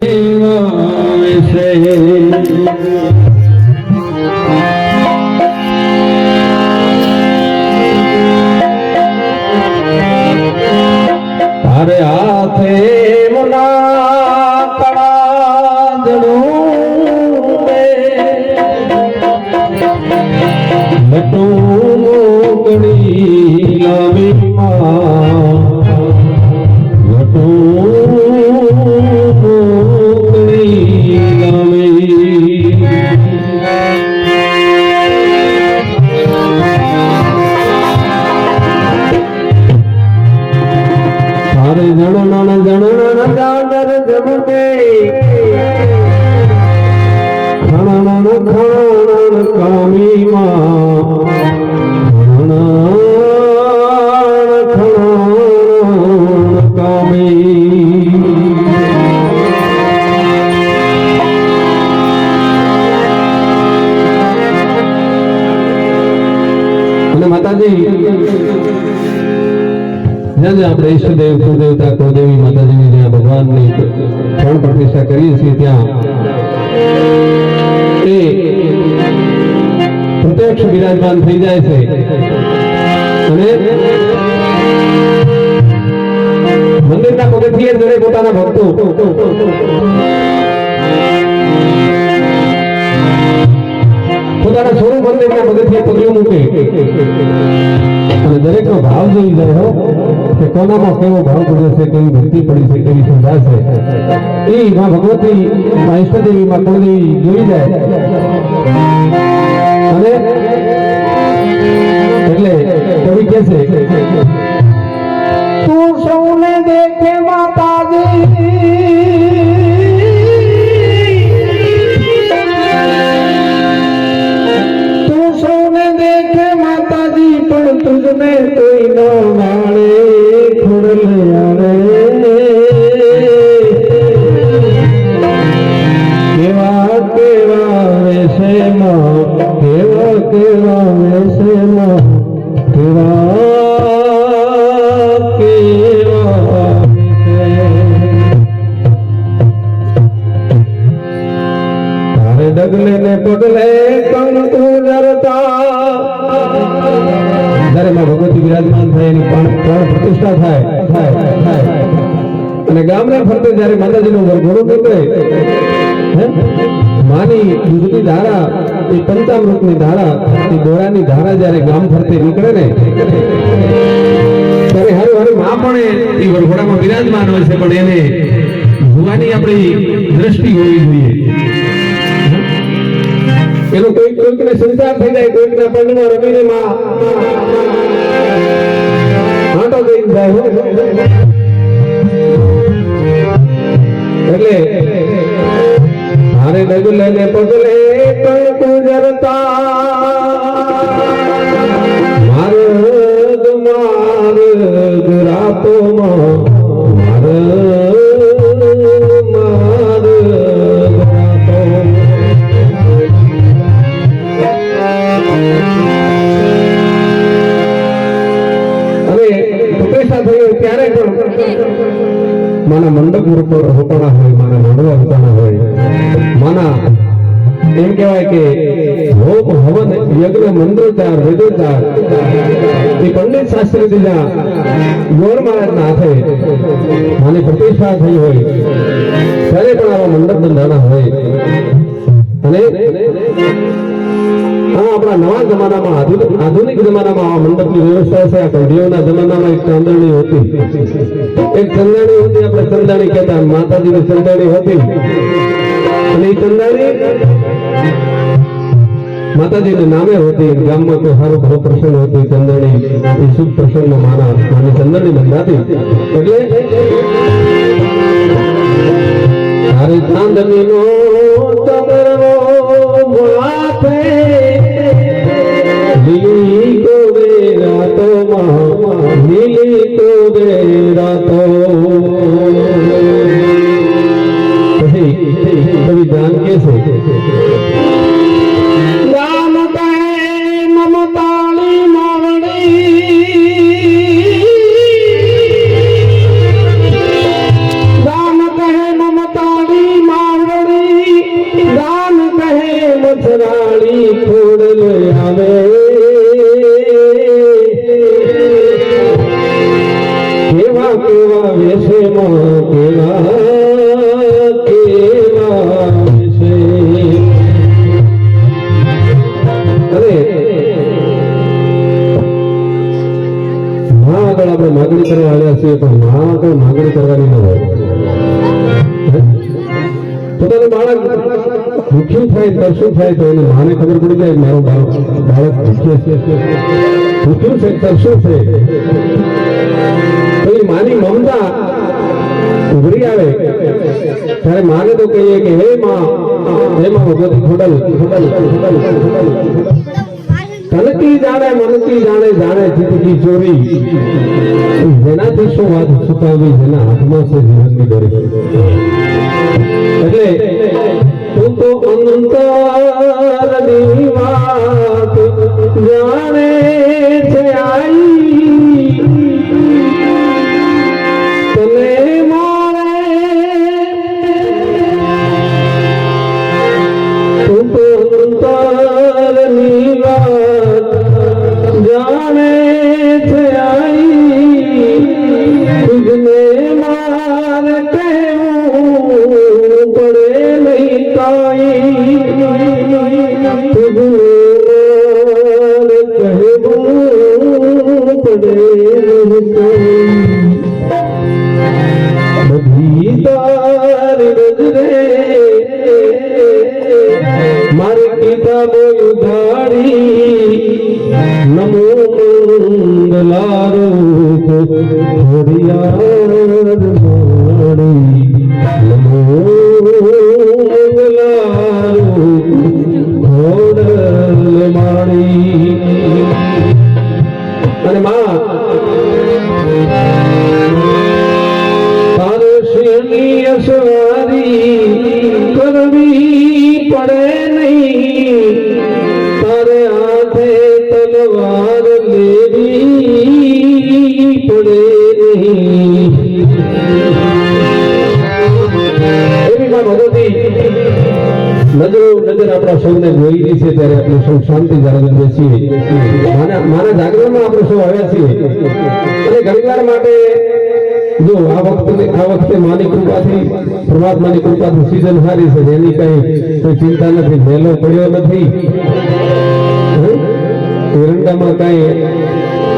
તારે હાથે મુના કળાજણું લટું મોકળી લાવી માં લટું મોકળી લાવી તારે જણણ જણણ જાગર જમતે ખણણ ખણણ કામી માં ખણણ ખણણ કામી અને માતાજી જ્યાં આપણે ઈષ્ટદેવ કુળદેવતા કુળદેવી માતાજીની જ્યાં ભગવાનની ત્રણ પ્રતિષ્ઠા કરીએ છીએ ત્યાં એ પ્રત્યક્ષ બિરાજમાન થઈ જાય છે અને મંદિરના પગથિયે જડે પોતાના ભક્તો પોતાના સ્વરૂપ મંદિરના પગથિયે પગલું મૂકે અને દરેકનો ભાવ જોઈ જાય હો કે કોનામાં કેવો ભાવ પડ્યો છે, કેવી ભક્તિ પડી છે, કેવી શ્રદ્ધા છે, એ માં ભગવતી માં ઈષ્ટદેવી માં કુળદેવી જોઈ જાય અને એટલે કવિ કહે છે તું સૌને દેખે માતાજી तुझने कोई न माने खुड़ल आवे केवा केवा वैसे मां केवा केवा वैसे मां केवा केवा तारे डगले ने पगले कंकु जरता જ્યારે માં ભગવતી વિરાજમાન થાય એની પ્રાણ પ્રતિષ્ઠા થાય અને ગામને ફરતે જ્યારે માતાજીનું વરઘોડું નીકળે માની દૂધની ધારા એ પંચામૃતની ધારા એ દોરાની ધારા જ્યારે ગામ ફરતે નીકળે ને ત્યારે હારું હારું માં પણ એ વરઘોડામાં વિરાજમાન હોય છે, પણ એને જોવાની આપણી દ્રષ્ટિ હોવી જોઈએ. એનો કોઈકને સંચાર થઈ જાય, કોઈકના પગમાં રમીને માં આંટો દઈ જાય એટલે હારે ડગલે ને પગલે કંકુ જરતા માર્ગ માર્ગ રાતોમાં માના મંડપ રોપણા હોય, માના માંડવા રોપણા હોય, માના એમ કહેવાય કે હોમ હવન યજ્ઞ મંત્રોચ્ચાર વેદોચ્ચાર એ પંડિત શાસ્ત્રી ગોર મહારાજના હાથે માની પ્રતિષ્ઠા થઈ હોય ત્યારે પણ આવા મંડપ બંધાણા હોય. અને આપણા નવા જમાનામાં આધુનિક જમાનામાં આવા મંડપની વ્યવસ્થા છે. આ કઢીઓના જમાનામાં એક ચાંદણી હતી, એક ચંદાણી હતી, આપણે ચંદાણી કહેતા, માતાજીની ચંદાણી હતી અને એ ચંદાણી માતાજીના નામે હતી. ગામમાં કોઈ સારો ભરો પ્રસંગ હતો ચંદાણી એ શુભ પ્રસંગમાં માની ચંદાણી બંધાતી એટલે તારે ચાંદનીનો ચંદ્રનો માથે લીલી તો બે રાતોમાં લીલી તો બે રાતો પછી કવિ જાન કે છે રામ કહે મમતાળી માવડી રામ કહે મમતાળી છીએ પણ માં કોઈ માંગણી કરવાની ન હોય. પોતાનું બાળક ભૂખ્યું થાય તો શું થાય તો એને માને ખબર પડી જાય મારું બાળક ભૂખ્યું છે તરસ્યું છે તો એ માની મમતા ઉભરી આવે ત્યારે માને તો કહીએ કે હે માં ભગવતી ખોડલ તનકી જાણે મનકી જાણે જાણે ચિત્તકી ચોરી જેનાથી શું વાત છુપાવી જેના હાથમાં છે જીવનની દોરી. એટલે તું તો અંતરની વાત જાણે છે આઈ તને મારે તું તો અંતરની વાત જાણે છે આઈ તુજને મારે કહેવું પડે નહીં કાઈ તુજને મારે કહેવું પડે નહીં કાઈ બધી તારી નજરે મારી કિતાબો ઉઘાડી નમો મંગલારૂપ થોડી યાદ માડી નમો મંગલારૂપ થોડલ માડી. અને માં તારે શિરની અસવારી કરવી પડે નહીં તારે હાથે તલવાર લેવી પડે નહીં. એવી માં ભગવતી નજર આપણા સૌને જોઈ છે ત્યારે આપણે સૌ શાંતિ જાળવી બેસીએ. મારા જાગરણમાં આપણે સૌ આવ્યા છીએ અને ઘણીવાર માટે જો આ વખતે માની કૃપાથી પરમાત્માની કૃપાથી સીઝન સારી છે એની કોઈ ચિંતા નથી મેલો પડ્યો નથી એરંડામાં કઈ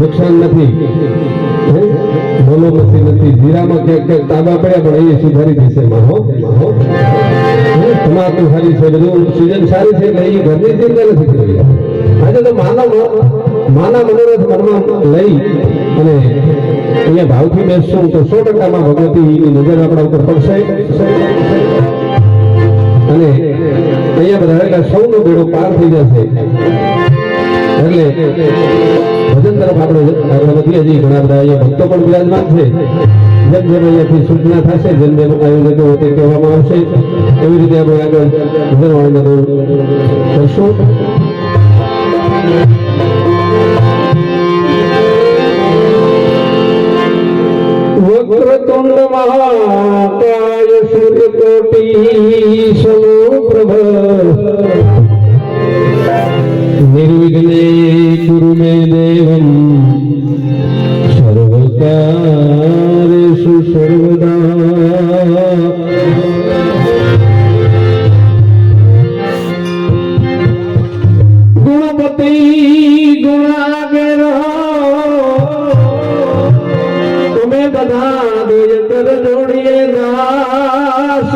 નુકસાન નથી બોલો નથી જીરામાં ક્યાંક તાબા પડ્યા પણ એ સુધારી દેશે માં હો તમાકુ સારી છે બધું સીઝન સારી છે એટલે એ ઘરની ચિંતા નથી કરી. આજે તો માના મનોરથ મનમાં લઈ અને અહીંયા ભાવથી બેસશું તો 100% માં ભગવતીની નજર આપણા ઉપર પડશે અને અહીંયા બધા સૌનો બેડો પાર થઈ જશે. એટલે ભજન તરફ આપણે વધીએ છીએ. ઘણા બધા અહીંયા ભક્તો પણ બિરાજમાન છે. જેમ જેમ અહીંયાથી સૂચના થશે જેમ જેમ આયોજકો તે કહેવામાં આવશે એવી રીતે આપણે આગળ ભજનવાણીમાં કરશું. વક્રતુંડ મહાકાય સૂર્યકોટી સમપ્રભ નિર્વિઘ્ને કુરુ મે દેવમ સર્વકાર્યેષુ સર્વદા. ગુણપતિ ગુણાગર તમે બધા દોય કર જોડીએ દાસ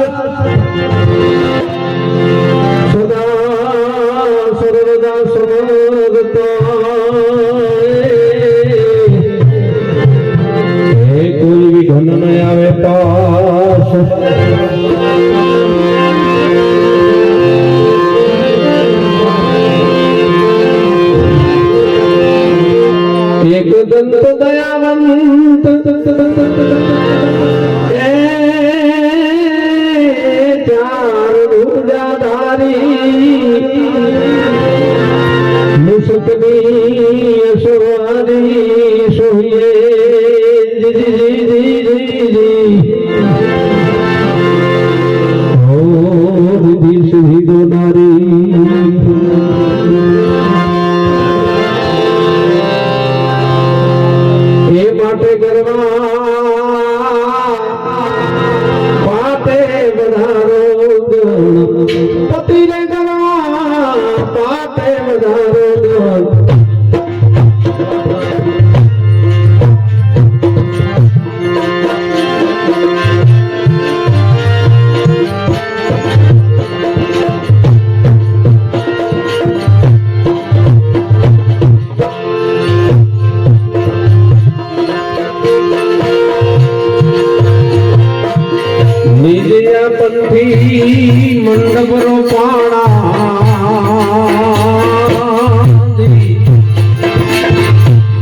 મંડપ રોપાણા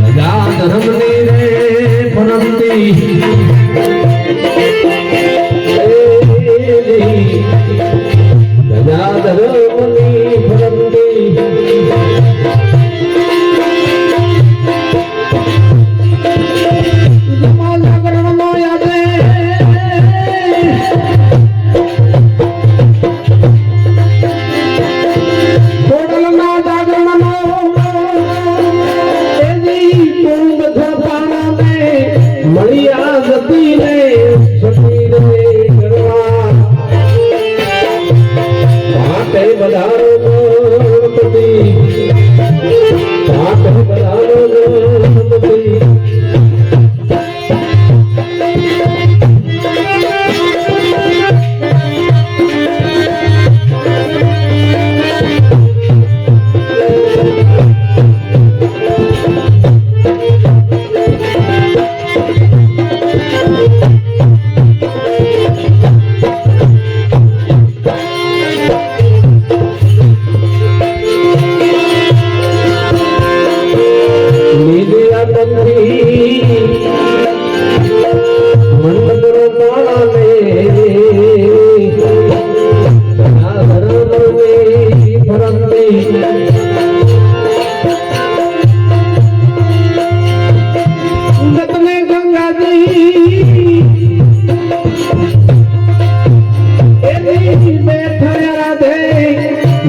ધજા ધર્મની રે ફરમતી ધજા ધર્મની ફરમતી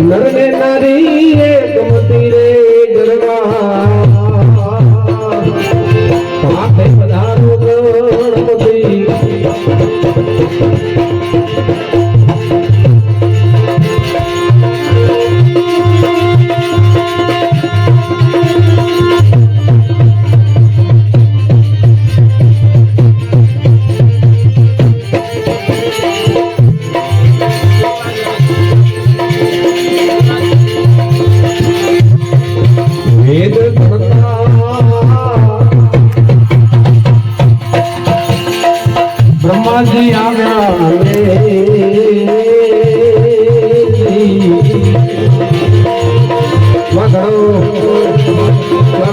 નરને નારી રે ગમતી રે ગરવા પાપે પધારો ગણપતિ બ્રહ્માજી આવ્યા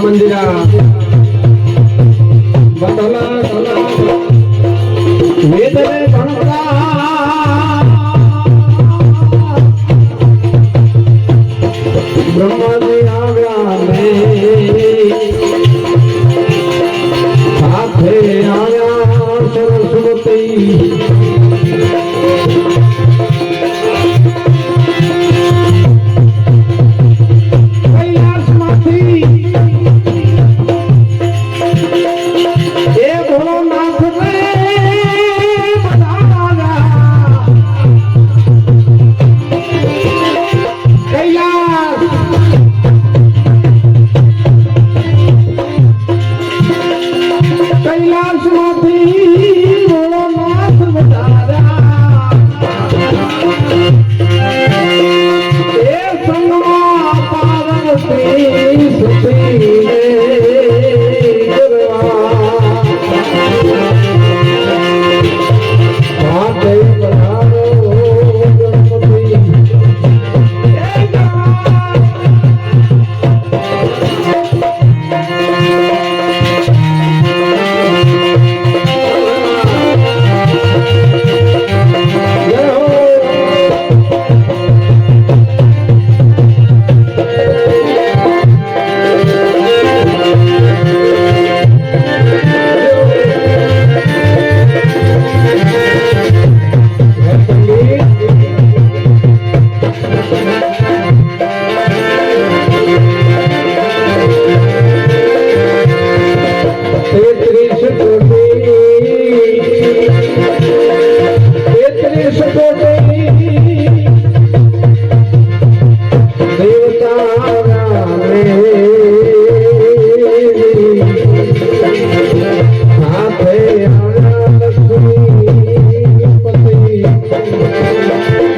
મંદિરા વેદ બ્રહ્માજી આવ્યા સાથે આવ્યા સરસ્વતી કૈલાસમાંથી એ ભોળોનાથ Thank you.